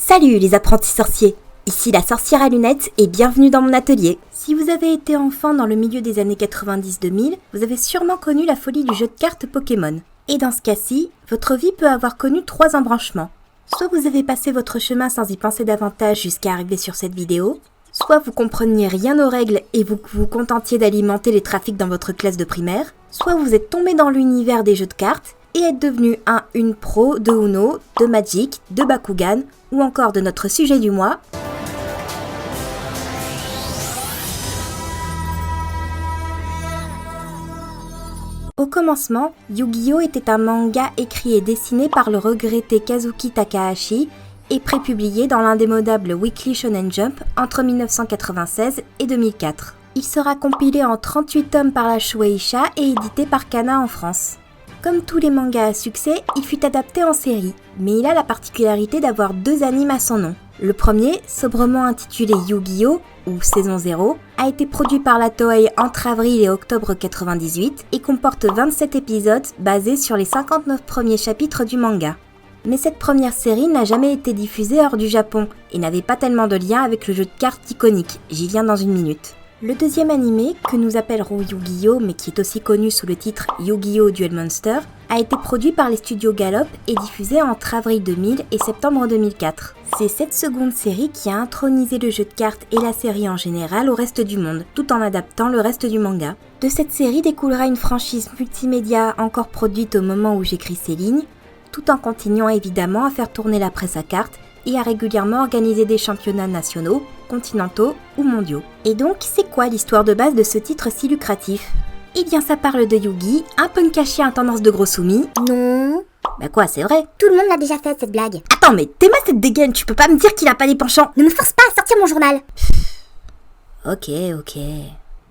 Salut les apprentis sorciers, ici la sorcière à lunettes et bienvenue dans mon atelier. Si vous avez été enfant dans le milieu des années 90-2000, vous avez sûrement connu la folie du jeu de cartes Pokémon. Et dans ce cas-ci, votre vie peut avoir connu 3 embranchements. Soit vous avez passé votre chemin sans y penser davantage jusqu'à arriver sur cette vidéo, soit vous compreniez rien aux règles et vous vous contentiez d'alimenter les trafics dans votre classe de primaire, soit vous êtes tombé dans l'univers des jeux de cartes et êtes devenu une pro de Uno, de Magic, de Bakugan ou encore de notre sujet du mois. Au commencement, Yu-Gi-Oh! Était un manga écrit et dessiné par le regretté Kazuki Takahashi et prépublié dans l'indémodable Weekly Shonen Jump entre 1996 et 2004. Il sera compilé en 38 tomes par la Shueisha et édité par Kana en France. Comme tous les mangas à succès, il fut adapté en série, mais il a la particularité d'avoir 2 animes à son nom. Le premier, sobrement intitulé Yu-Gi-Oh! Ou Saison 0, a été produit par la Toei entre avril et octobre 98 et comporte 27 épisodes basés sur les 59 premiers chapitres du manga. Mais cette première série n'a jamais été diffusée hors du Japon et n'avait pas tellement de lien avec le jeu de cartes iconique, j'y viens dans une minute. Le deuxième animé, que nous appellerons Yu-Gi-Oh! Mais qui est aussi connu sous le titre Yu-Gi-Oh! Duel Monster, a été produit par les studios Gallop et diffusé entre avril 2000 et septembre 2004. C'est cette seconde série qui a intronisé le jeu de cartes et la série en général au reste du monde, tout en adaptant le reste du manga. De cette série découlera une franchise multimédia encore produite au moment où j'écris ces lignes, tout en continuant évidemment à faire tourner la presse à cartes et à régulièrement organiser des championnats nationaux, continentaux ou mondiaux. Et donc, c'est quoi l'histoire de base de ce titre si lucratif ? Eh bien, ça parle de Yugi, un punk caché à tendance de gros soumis. Non. Bah quoi, c'est vrai. Tout le monde l'a déjà fait, cette blague. Attends, mais t'es cette dégaine, tu peux pas me dire qu'il a pas des penchants. Ne me force pas à sortir mon journal. Ok.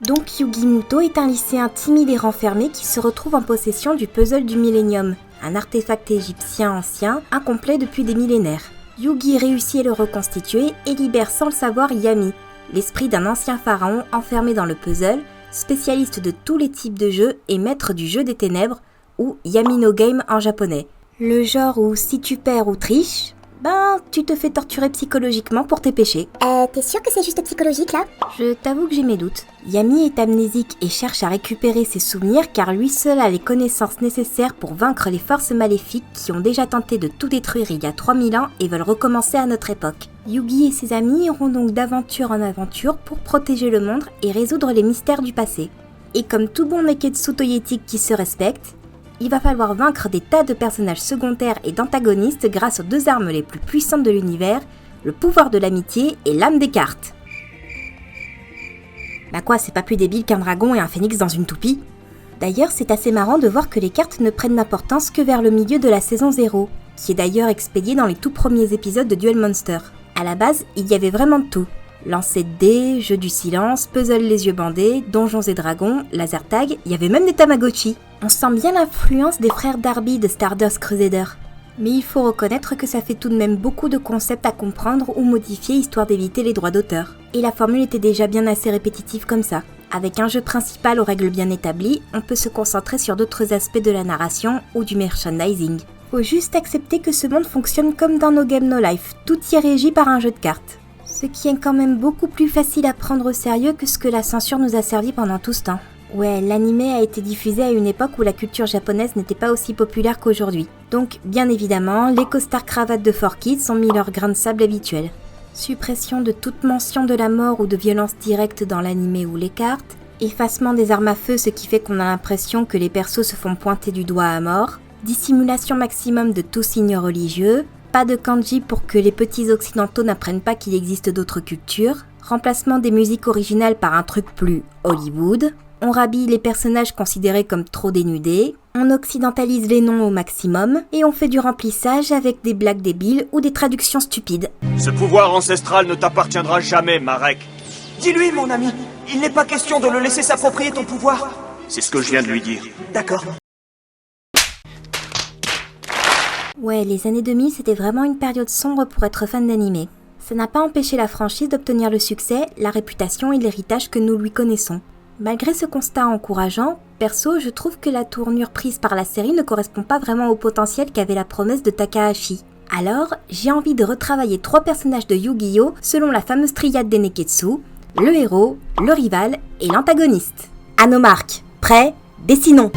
Donc Yugi Muto est un lycéen timide et renfermé qui se retrouve en possession du puzzle du Millennium, un artefact égyptien ancien, incomplet depuis des millénaires. Yugi réussit à le reconstituer et libère sans le savoir Yami, l'esprit d'un ancien pharaon enfermé dans le puzzle, spécialiste de tous les types de jeux et maître du jeu des ténèbres, ou Yami no Game en japonais. Le genre où si tu perds ou triches, tu te fais torturer psychologiquement pour tes péchés. T'es sûr que c'est juste psychologique là ? Je t'avoue que j'ai mes doutes. Yami est amnésique et cherche à récupérer ses souvenirs car lui seul a les connaissances nécessaires pour vaincre les forces maléfiques qui ont déjà tenté de tout détruire il y a 3000 ans et veulent recommencer à notre époque. Yugi et ses amis iront donc d'aventure en aventure pour protéger le monde et résoudre les mystères du passé. Et comme tout bon Neketsu toyetique qui se respecte, il va falloir vaincre des tas de personnages secondaires et d'antagonistes grâce aux 2 armes les plus puissantes de l'univers, le pouvoir de l'amitié et l'âme des cartes. Bah quoi, c'est pas plus débile qu'un dragon et un phénix dans une toupie ? D'ailleurs, c'est assez marrant de voir que les cartes ne prennent d'importance que vers le milieu de la saison 0, qui est d'ailleurs expédiée dans les tout premiers épisodes de Duel Monster. À la base, il y avait vraiment de tout. Lancer de dés, jeu du silence, puzzle les yeux bandés, donjons et dragons, laser tag, il y avait même des Tamagotchi. On sent bien l'influence des frères Darby de Stardust Crusader. Mais il faut reconnaître que ça fait tout de même beaucoup de concepts à comprendre ou modifier histoire d'éviter les droits d'auteur. Et la formule était déjà bien assez répétitive comme ça. Avec un jeu principal aux règles bien établies, on peut se concentrer sur d'autres aspects de la narration ou du merchandising. Faut juste accepter que ce monde fonctionne comme dans No Game No Life, tout y est régi par un jeu de cartes. Ce qui est quand même beaucoup plus facile à prendre au sérieux que ce que la censure nous a servi pendant tout ce temps. Ouais, l'animé a été diffusé à une époque où la culture japonaise n'était pas aussi populaire qu'aujourd'hui. Donc, bien évidemment, les costards cravates de 4Kids ont mis leur grain de sable habituel. Suppression de toute mention de la mort ou de violence directe dans l'animé ou les cartes, effacement des armes à feu, ce qui fait qu'on a l'impression que les persos se font pointer du doigt à mort, dissimulation maximum de tout signe religieux, pas de kanji pour que les petits occidentaux n'apprennent pas qu'il existe d'autres cultures, remplacement des musiques originales par un truc plus Hollywood, on rhabille les personnages considérés comme trop dénudés, on occidentalise les noms au maximum, et on fait du remplissage avec des blagues débiles ou des traductions stupides. Ce pouvoir ancestral ne t'appartiendra jamais, Marek. Dis-lui, mon ami, il n'est pas question de le laisser s'approprier ton pouvoir. C'est ce que je viens de lui dire. D'accord. Ouais, les années 2000, c'était vraiment une période sombre pour être fan d'animé. Ça n'a pas empêché la franchise d'obtenir le succès, la réputation et l'héritage que nous lui connaissons. Malgré ce constat encourageant, perso, je trouve que la tournure prise par la série ne correspond pas vraiment au potentiel qu'avait la promesse de Takahashi. Alors, j'ai envie de retravailler 3 personnages de Yu-Gi-Oh! Selon la fameuse triade des Neketsu, le héros, le rival et l'antagoniste. À nos marques, prêts, dessinons!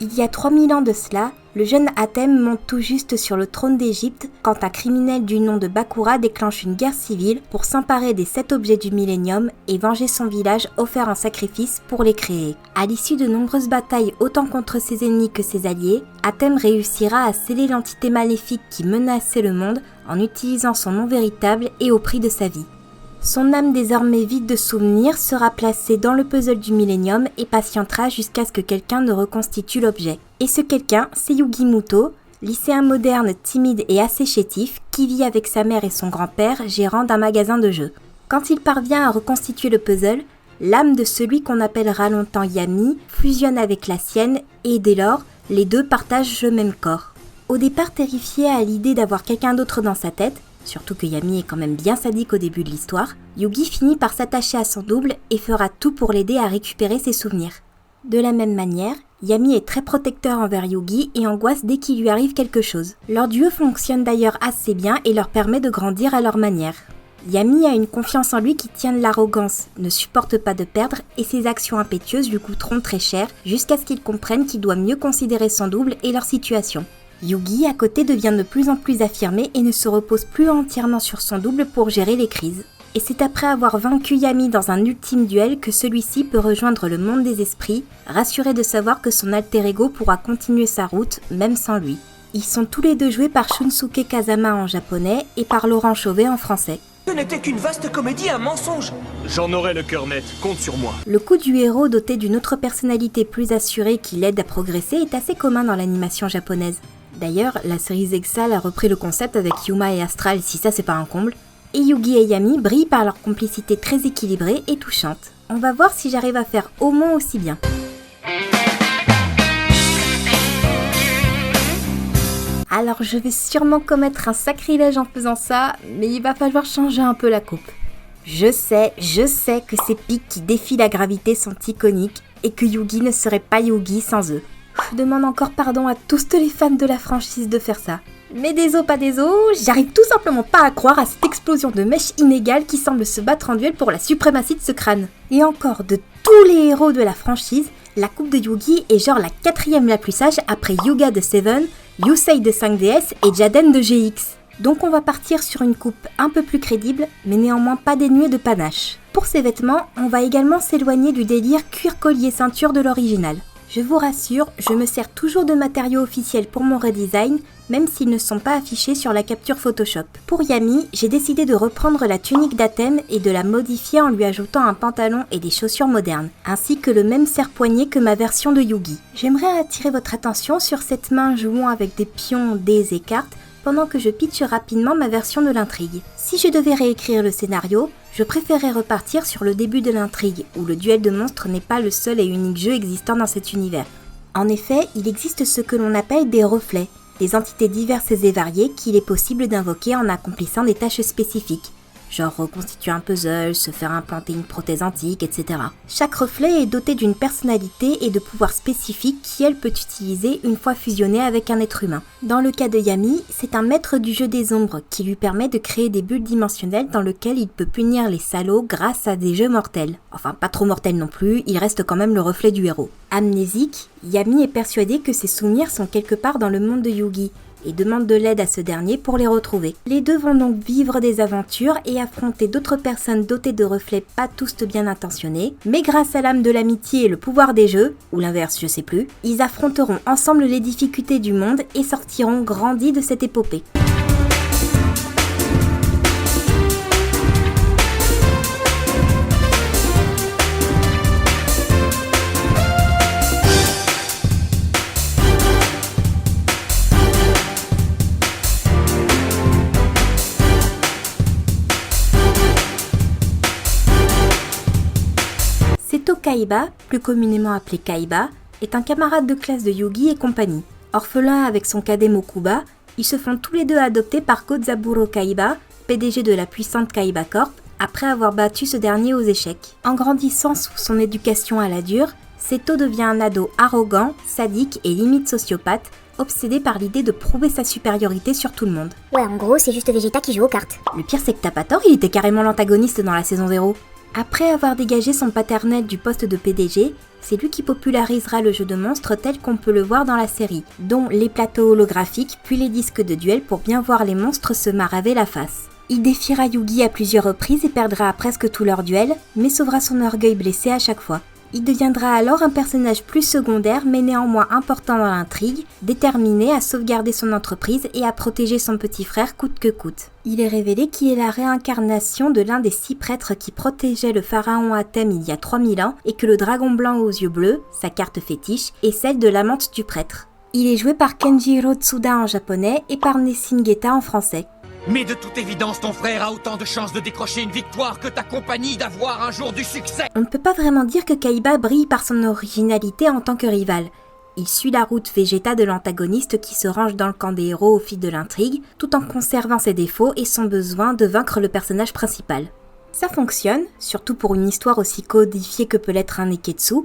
Il y a 3000 ans de cela, le jeune Atem monte tout juste sur le trône d'Égypte quand un criminel du nom de Bakura déclenche une guerre civile pour s'emparer des 7 objets du millénium et venger son village offert en sacrifice pour les créer. À l'issue de nombreuses batailles autant contre ses ennemis que ses alliés, Atem réussira à sceller l'entité maléfique qui menaçait le monde en utilisant son nom véritable et au prix de sa vie. Son âme désormais vide de souvenirs sera placée dans le puzzle du millénium et patientera jusqu'à ce que quelqu'un ne reconstitue l'objet. Et ce quelqu'un, c'est Yugi Muto, lycéen moderne, timide et assez chétif, qui vit avec sa mère et son grand-père, gérant d'un magasin de jeux. Quand il parvient à reconstituer le puzzle, l'âme de celui qu'on appellera longtemps Yami fusionne avec la sienne et dès lors, les deux partagent le même corps. Au départ terrifié à l'idée d'avoir quelqu'un d'autre dans sa tête, surtout que Yami est quand même bien sadique au début de l'histoire, Yugi finit par s'attacher à son double et fera tout pour l'aider à récupérer ses souvenirs. De la même manière, Yami est très protecteur envers Yugi et angoisse dès qu'il lui arrive quelque chose. Leur duo fonctionne d'ailleurs assez bien et leur permet de grandir à leur manière. Yami a une confiance en lui qui tient de l'arrogance, ne supporte pas de perdre et ses actions impétueuses lui coûteront très cher jusqu'à ce qu'il comprenne qu'il doit mieux considérer son double et leur situation. Yugi, à côté, devient de plus en plus affirmé et ne se repose plus entièrement sur son double pour gérer les crises. Et c'est après avoir vaincu Yami dans un ultime duel que celui-ci peut rejoindre le monde des esprits, rassuré de savoir que son alter ego pourra continuer sa route, même sans lui. Ils sont tous les deux joués par Shunsuke Kazama en japonais et par Laurent Chauvet en français. Ce n'était qu'une vaste comédie, un mensonge. J'en aurai le cœur net, compte sur moi. Le coup du héros doté d'une autre personnalité plus assurée qui l'aide à progresser est assez commun dans l'animation japonaise. D'ailleurs, la série Zexal a repris le concept avec Yuma et Astral, si ça c'est pas un comble. Et Yugi et Yami brillent par leur complicité très équilibrée et touchante. On va voir si j'arrive à faire au moins aussi bien. Alors je vais sûrement commettre un sacrilège en faisant ça, mais il va falloir changer un peu la coupe. Je sais que ces pics qui défient la gravité sont iconiques et que Yugi ne serait pas Yugi sans eux. Je demande encore pardon à tous les fans de la franchise de faire ça. Mais des os pas des os, j'arrive tout simplement pas à croire à cette explosion de mèches inégales qui semble se battre en duel pour la suprématie de ce crâne. Et encore, de tous les héros de la franchise, la coupe de Yugi est genre la 4e la plus sage après Yuga de Seven, Yusei de 5DS et Jaden de GX. Donc on va partir sur une coupe un peu plus crédible, mais néanmoins pas dénuée de panache. Pour ces vêtements, on va également s'éloigner du délire cuir collier ceinture de l'original. Je vous rassure, je me sers toujours de matériaux officiels pour mon redesign, même s'ils ne sont pas affichés sur la capture Photoshop. Pour Yami, j'ai décidé de reprendre la tunique d'Atem et de la modifier en lui ajoutant un pantalon et des chaussures modernes, ainsi que le même serre-poignet que ma version de Yugi. J'aimerais attirer votre attention sur cette main jouant avec des pions, dés et cartes, pendant que je pitche rapidement ma version de l'intrigue. Si je devais réécrire le scénario, je préférerais repartir sur le début de l'intrigue, où le duel de monstres n'est pas le seul et unique jeu existant dans cet univers. En effet, il existe ce que l'on appelle des reflets, des entités diverses et variées qu'il est possible d'invoquer en accomplissant des tâches spécifiques, genre reconstituer un puzzle, se faire implanter une prothèse antique, etc. Chaque reflet est doté d'une personnalité et de pouvoirs spécifiques qu'elle peut utiliser une fois fusionnée avec un être humain. Dans le cas de Yami, c'est un maître du jeu des ombres qui lui permet de créer des bulles dimensionnelles dans lesquelles il peut punir les salauds grâce à des jeux mortels. Enfin, pas trop mortels non plus, il reste quand même le reflet du héros. Amnésique, Yami est persuadé que ses souvenirs sont quelque part dans le monde de Yugi, et demande de l'aide à ce dernier pour les retrouver. Les deux vont donc vivre des aventures et affronter d'autres personnes dotées de reflets pas tous bien intentionnés, mais grâce à l'âme de l'amitié et le pouvoir des jeux, ou l'inverse je sais plus, ils affronteront ensemble les difficultés du monde et sortiront grandis de cette épopée. Seto Kaiba, plus communément appelé Kaiba, est un camarade de classe de Yugi et compagnie. Orphelin avec son cadet Mokuba, ils se font tous les deux adopter par Kozaburo Kaiba, PDG de la puissante Kaiba Corp, après avoir battu ce dernier aux échecs. En grandissant sous son éducation à la dure, Seto devient un ado arrogant, sadique et limite sociopathe, obsédé par l'idée de prouver sa supériorité sur tout le monde. Ouais, en gros, c'est juste Vegeta qui joue aux cartes. Le pire c'est que t'as pas tort, il était carrément l'antagoniste dans la saison 0. Après avoir dégagé son paternel du poste de PDG, c'est lui qui popularisera le jeu de monstres tel qu'on peut le voir dans la série, dont les plateaux holographiques puis les disques de duel pour bien voir les monstres se maraver la face. Il défiera Yugi à plusieurs reprises et perdra presque tous leurs duels, mais sauvera son orgueil blessé à chaque fois. Il deviendra alors un personnage plus secondaire mais néanmoins important dans l'intrigue, déterminé à sauvegarder son entreprise et à protéger son petit frère coûte que coûte. Il est révélé qu'il est la réincarnation de l'un des 6 prêtres qui protégeaient le pharaon Athème il y a 3000 ans et que le dragon blanc aux yeux bleus, sa carte fétiche, est celle de l'amante du prêtre. Il est joué par Kenjiro Tsuda en japonais et par Nessin Geta en français. Mais de toute évidence, ton frère a autant de chances de décrocher une victoire que ta compagnie d'avoir un jour du succès. On ne peut pas vraiment dire que Kaiba brille par son originalité en tant que rival. Il suit la route Vegeta de l'antagoniste qui se range dans le camp des héros au fil de l'intrigue, tout en conservant ses défauts et son besoin de vaincre le personnage principal. Ça fonctionne, surtout pour une histoire aussi codifiée que peut l'être un Neketsu,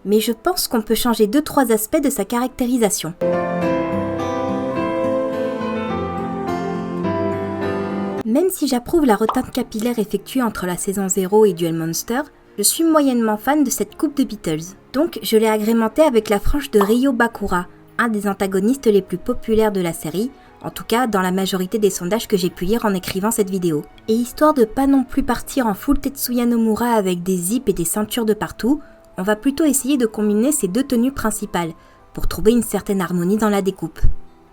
mais je pense qu'on peut changer 2-3 aspects de sa caractérisation. Même si j'approuve la reteinte capillaire effectuée entre la saison 0 et Duel Monster, je suis moyennement fan de cette coupe de Beatles. Donc je l'ai agrémentée avec la frange de Ryo Bakura, un des antagonistes les plus populaires de la série, en tout cas dans la majorité des sondages que j'ai pu lire en écrivant cette vidéo. Et histoire de pas non plus partir en full Tetsuya Nomura avec des zips et des ceintures de partout, on va plutôt essayer de combiner ces 2 tenues principales, pour trouver une certaine harmonie dans la découpe.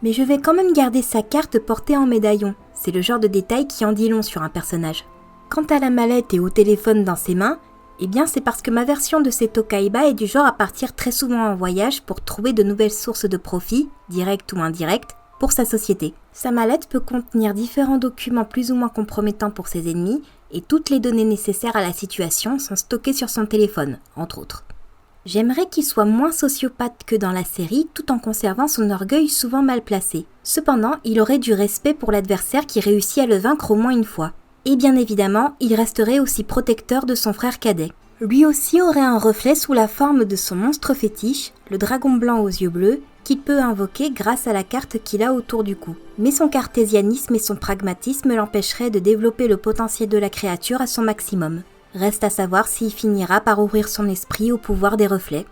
Mais je vais quand même garder sa carte portée en médaillon, c'est le genre de détail qui en dit long sur un personnage. Quant à la mallette et au téléphone dans ses mains, eh bien c'est parce que ma version de Seto Kaiba est du genre à partir très souvent en voyage pour trouver de nouvelles sources de profit, directes ou indirectes, pour sa société. Sa mallette peut contenir différents documents plus ou moins compromettants pour ses ennemis, et toutes les données nécessaires à la situation sont stockées sur son téléphone, entre autres. J'aimerais qu'il soit moins sociopathe que dans la série, tout en conservant son orgueil souvent mal placé. Cependant, il aurait du respect pour l'adversaire qui réussit à le vaincre au moins une fois. Et bien évidemment, il resterait aussi protecteur de son frère cadet. Lui aussi aurait un reflet sous la forme de son monstre fétiche, le dragon blanc aux yeux bleus, qu'il peut invoquer grâce à la carte qu'il a autour du cou. Mais son cartésianisme et son pragmatisme l'empêcheraient de développer le potentiel de la créature à son maximum. Reste à savoir s'il finira par ouvrir son esprit au pouvoir des reflets.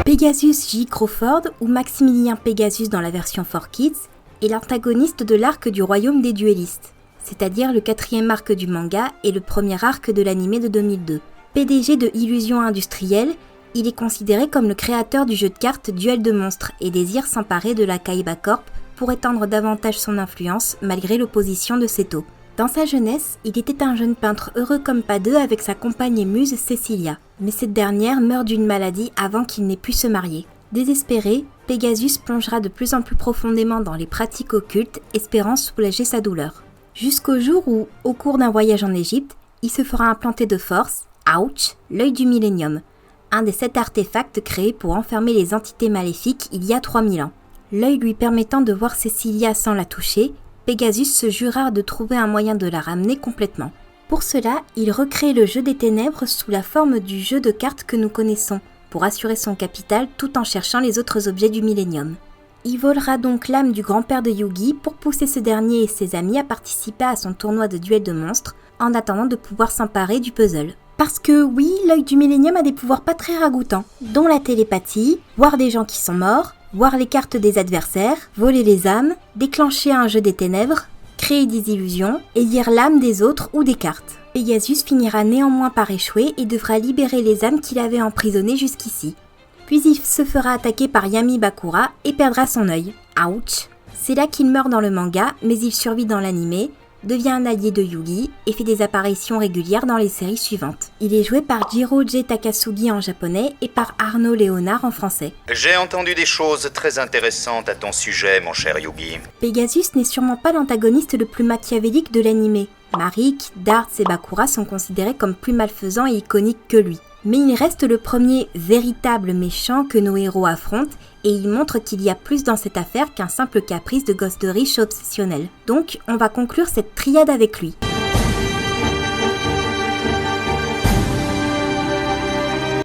Pegasus J. Crawford, ou Maximilien Pegasus dans la version 4Kids, est l'antagoniste de l'arc du royaume des duellistes, c'est-à-dire le 4e arc du manga et le premier arc de l'anime de 2002. PDG de Illusion Industrielle, il est considéré comme le créateur du jeu de cartes Duel de monstres et désire s'emparer de la Kaiba Corp pour étendre davantage son influence malgré l'opposition de Seto. Dans sa jeunesse, il était un jeune peintre heureux comme pas deux avec sa compagne et muse Cecilia, mais cette dernière meurt d'une maladie avant qu'il n'ait pu se marier. Désespéré, Pegasus plongera de plus en plus profondément dans les pratiques occultes, espérant soulager sa douleur. Jusqu'au jour où, au cours d'un voyage en Égypte, il se fera implanter de force, ouch, l'œil du millénium, un des 7 artefacts créés pour enfermer les entités maléfiques il y a 3000 ans. L'œil lui permettant de voir Cecilia sans la toucher, Pegasus se jura de trouver un moyen de la ramener complètement. Pour cela, il recrée le jeu des ténèbres sous la forme du jeu de cartes que nous connaissons, pour assurer son capital tout en cherchant les autres objets du millénium. Il volera donc l'âme du grand-père de Yugi pour pousser ce dernier et ses amis à participer à son tournoi de duel de monstres, en attendant de pouvoir s'emparer du puzzle. Parce que oui, l'œil du millénium a des pouvoirs pas très ragoûtants, dont la télépathie, voir des gens qui sont morts, voir les cartes des adversaires, voler les âmes, déclencher un jeu des ténèbres, créer des illusions et lire l'âme des autres ou des cartes. Pegasus finira néanmoins par échouer et devra libérer les âmes qu'il avait emprisonnées jusqu'ici. Puis il se fera attaquer par Yami Bakura et perdra son œil. Ouch! C'est là qu'il meurt dans le manga, mais il survit dans l'anime, devient un allié de Yugi et fait des apparitions régulières dans les séries suivantes. Il est joué par Jiro J. Takasugi en japonais et par Arnaud Léonard en français. J'ai entendu des choses très intéressantes à ton sujet, mon cher Yugi. Pegasus n'est sûrement pas l'antagoniste le plus machiavélique de l'anime, Marik, Dartz et Bakura sont considérés comme plus malfaisants et iconiques que lui. Mais il reste le premier véritable méchant que nos héros affrontent et il montre qu'il y a plus dans cette affaire qu'un simple caprice de gosse de riche obsessionnel. Donc on va conclure cette triade avec lui.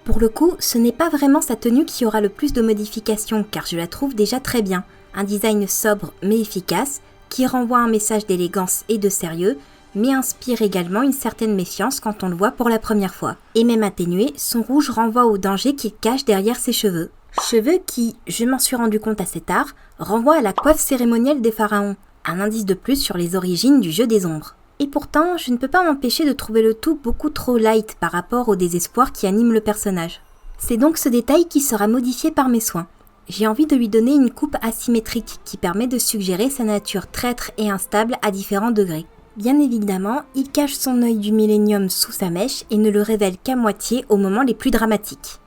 Pour le coup, ce n'est pas vraiment sa tenue qui aura le plus de modifications car je la trouve déjà très bien. Un design sobre mais efficace, qui renvoie un message d'élégance et de sérieux, mais inspire également une certaine méfiance quand on le voit pour la première fois. Et même atténué, son rouge renvoie au danger qu'il cache derrière ses cheveux. Cheveux qui, je m'en suis rendu compte assez tard, renvoient à la coiffe cérémonielle des pharaons, un indice de plus sur les origines du jeu des ombres. Et pourtant, je ne peux pas m'empêcher de trouver le tout beaucoup trop light par rapport au désespoir qui anime le personnage. C'est donc ce détail qui sera modifié par mes soins. J'ai envie de lui donner une coupe asymétrique qui permet de suggérer sa nature traître et instable à différents degrés. Bien évidemment, il cache son œil du millénium sous sa mèche et ne le révèle qu'à moitié aux moments les plus dramatiques.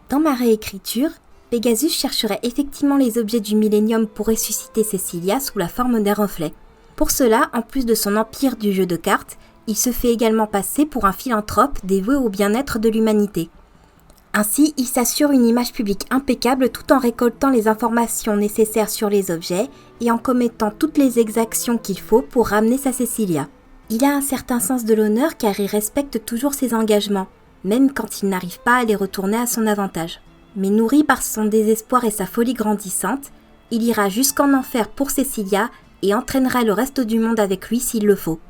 Dans ma réécriture, Pegasus chercherait effectivement les objets du millénium pour ressusciter Cecilia sous la forme d'un reflet. Pour cela, en plus de son empire du jeu de cartes, il se fait également passer pour un philanthrope dévoué au bien-être de l'humanité. Ainsi, il s'assure une image publique impeccable tout en récoltant les informations nécessaires sur les objets et en commettant toutes les exactions qu'il faut pour ramener sa Cecilia. Il a un certain sens de l'honneur car il respecte toujours ses engagements, même quand il n'arrive pas à les retourner à son avantage. Mais nourri par son désespoir et sa folie grandissante, il ira jusqu'en enfer pour Cecilia et entraînera le reste du monde avec lui s'il le faut.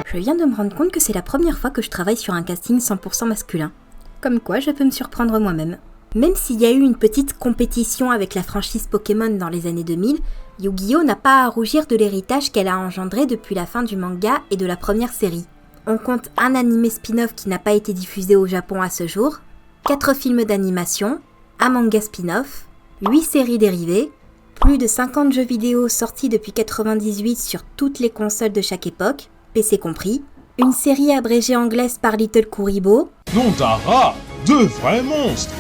Je viens de me rendre compte que c'est la première fois que je travaille sur un casting 100% masculin. Comme quoi, je peux me surprendre moi-même. Même s'il y a eu une petite compétition avec la franchise Pokémon dans les années 2000, Yu-Gi-Oh n'a pas à rougir de l'héritage qu'elle a engendré depuis la fin du manga et de la première série. On compte un anime spin-off qui n'a pas été diffusé au Japon à ce jour, 4 films d'animation, un manga spin-off, 8 séries dérivées, plus de 50 jeux vidéo sortis depuis 98 sur toutes les consoles de chaque époque, PC compris, une série abrégée anglaise par Little Kuribo. Non Dara, 2 vrais monstres.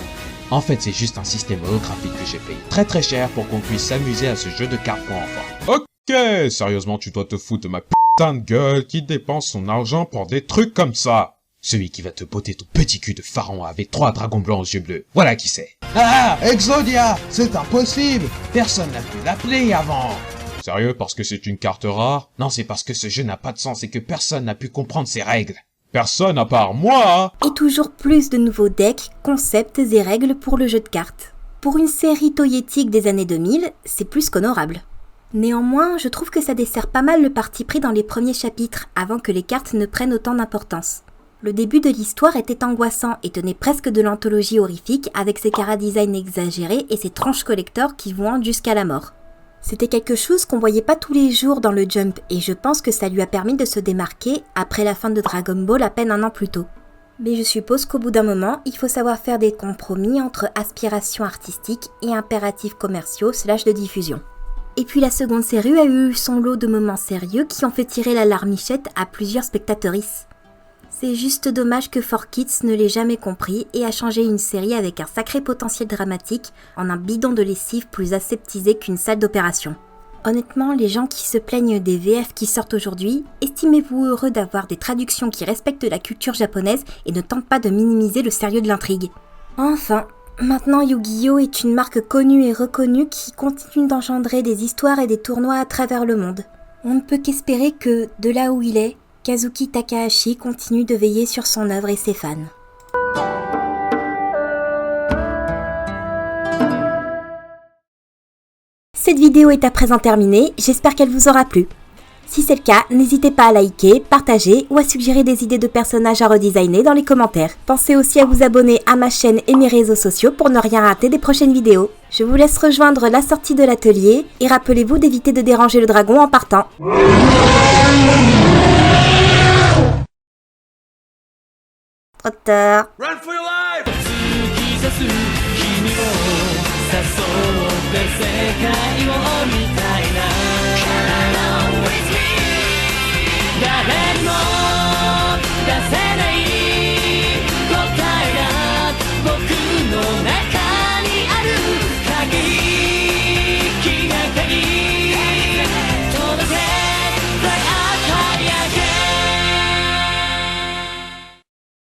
En fait, c'est juste un système holographique que j'ai payé très très cher pour qu'on puisse s'amuser à ce jeu de cartes pour enfants. Ok, sérieusement, tu dois te foutre de ma putain de gueule qui dépense son argent pour des trucs comme ça. Celui qui va te botter ton petit cul de pharaon avec 3 dragons blancs aux yeux bleus. Voilà qui c'est. Ah, Exodia, c'est impossible. Personne n'a pu l'appeler avant. Sérieux, parce que c'est une carte rare? Non, c'est parce que ce jeu n'a pas de sens et que personne n'a pu comprendre ses règles. Personne à part moi. Et toujours plus de nouveaux decks, concepts et règles pour le jeu de cartes. Pour une série toyetique des années 2000, c'est plus qu'honorable. Néanmoins, je trouve que ça dessert pas mal le parti pris dans les premiers chapitres, avant que les cartes ne prennent autant d'importance. Le début de l'histoire était angoissant et tenait presque de l'anthologie horrifique avec ses chara-design exagérés et ses tranches collector qui vont jusqu'à la mort. C'était quelque chose qu'on voyait pas tous les jours dans le Jump et je pense que ça lui a permis de se démarquer après la fin de Dragon Ball à peine un an plus tôt. Mais je suppose qu'au bout d'un moment, il faut savoir faire des compromis entre aspirations artistiques et impératifs commerciaux / de diffusion. Et puis la seconde série a eu son lot de moments sérieux qui ont fait tirer la larmichette à plusieurs spectatrices. C'est juste dommage que 4Kids ne l'ait jamais compris et a changé une série avec un sacré potentiel dramatique en un bidon de lessive plus aseptisé qu'une salle d'opération. Honnêtement, les gens qui se plaignent des VF qui sortent aujourd'hui, estimez-vous heureux d'avoir des traductions qui respectent la culture japonaise et ne tentent pas de minimiser le sérieux de l'intrigue. Enfin, maintenant Yu-Gi-Oh est une marque connue et reconnue qui continue d'engendrer des histoires et des tournois à travers le monde. On ne peut qu'espérer que, de là où il est, Kazuki Takahashi continue de veiller sur son œuvre et ses fans. Cette vidéo est à présent terminée, j'espère qu'elle vous aura plu. Si c'est le cas, n'hésitez pas à liker, partager ou à suggérer des idées de personnages à redesigner dans les commentaires. Pensez aussi à vous abonner à ma chaîne et mes réseaux sociaux pour ne rien rater des prochaines vidéos. Je vous laisse rejoindre la sortie de l'atelier et rappelez-vous d'éviter de déranger le dragon en partant. auteur. Run for your life! 誘って世界を見た